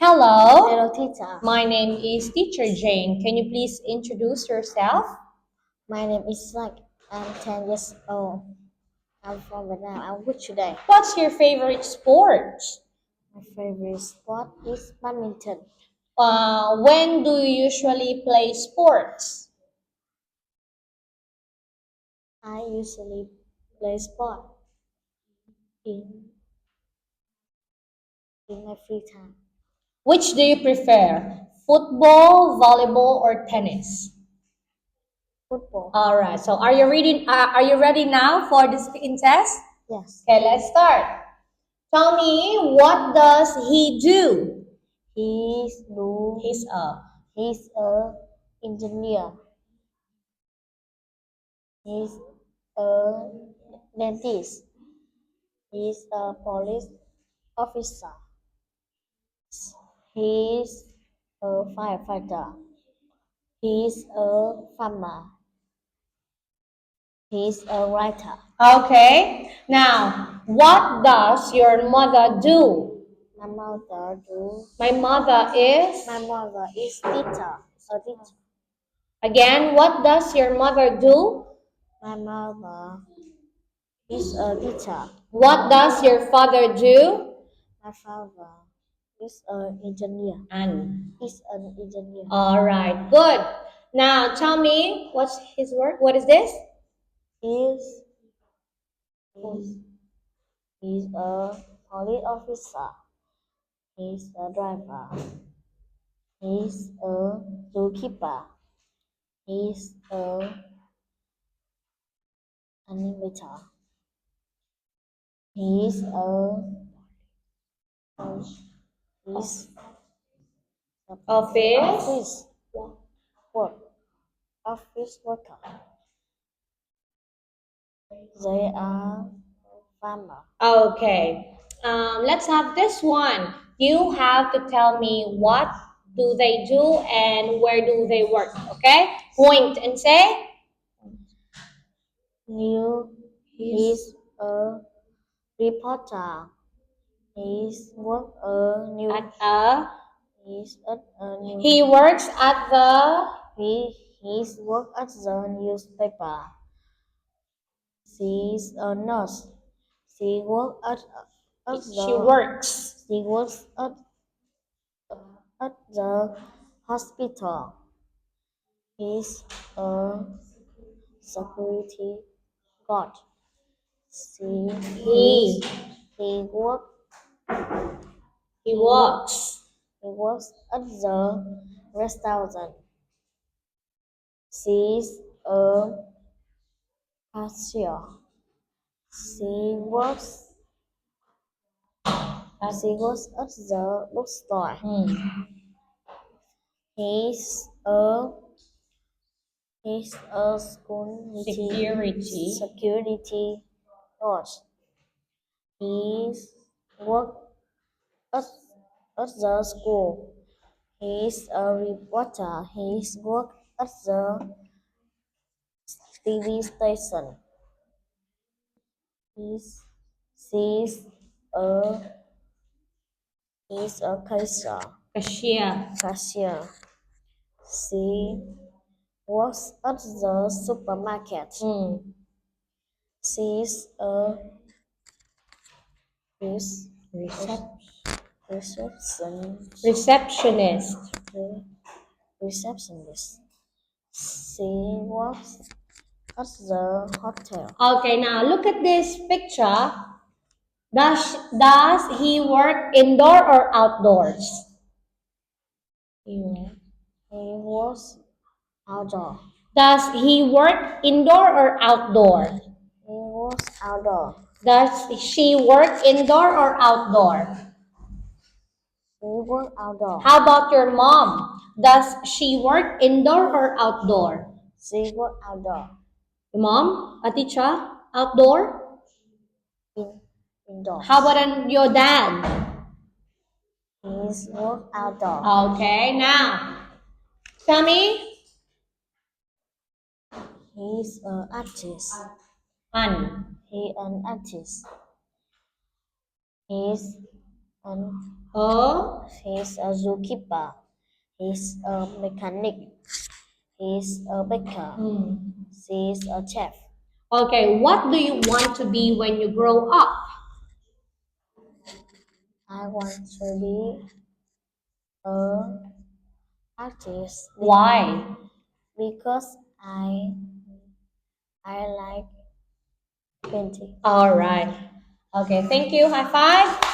Hello, Hello, teacher. my name is Teacher Jane. Can you please introduce yourself? My name is Like. I'm 10 years old. I'm from Vietnam. I'm good today. What's your favorite sport? My favorite sport is badminton. When do you usually play sports? I usually play sport in my free time. Which do you prefer? Football, volleyball, or tennis? Football. All right. So, are you reading? Are you ready now for the speaking test? Yes. Okay, let's start. Tell me, what does he do? He's do. He's a engineer. He's a dentist. He's a police officer. He's a firefighter. He's a farmer. He's a writer. Okay. Now, what does your mother do? My mother do. My mother is. My mother is teacher. A teacher. Again, what does your mother do? My mother is a teacher. What does your father do? My father is an engineer. And. Is an engineer. All right. Good. Now, tell me, what's his work? What is this? Is is He's a police officer. He's a driver. He's a zookeeper. He's a animator. He's a he's Office. office work office worker. They are farmer. Okay. Let's have this one. You have to tell me what do they do and where do they work. Okay? Point and say. He's a reporter. He's work a new. At a. He's at a new. He works at the. He's work at the newspaper. She's a nurse. She work at She the. works. She works at the hospital. He's a security guard. She He. he work He works. he works at the restaurant. She's a cashier. She works she works at the bookstore. He's a he's a security guard. He's work at, at the school. He's a reporter. He's work at the TV station. He's she's a he's a Cashier. cashier. She works at the supermarket. She's a res- Recep- reception Receptionist. re- receptionist. She works at the hotel. Okay, now look at this picture. Does he work indoor or outdoors? He works outdoor. Does he work indoor or outdoor? He works outdoor. Does she work indoor or outdoor? He works outdoor. How about your mom? Does she work indoor or outdoor? She works outdoor. Your mom, a teacher, outdoor? Indoors. How about your dad? He's work outdoor. Okay, now, tell me. He's an artist. An. He an artist. He's and Oh. he's a zookeeper. He's a mechanic. He's a baker. She's a chef. Okay, what do you want to be when you grow up? I want to be a artist Why? because I like painting. All right. Okay, thank you. High five.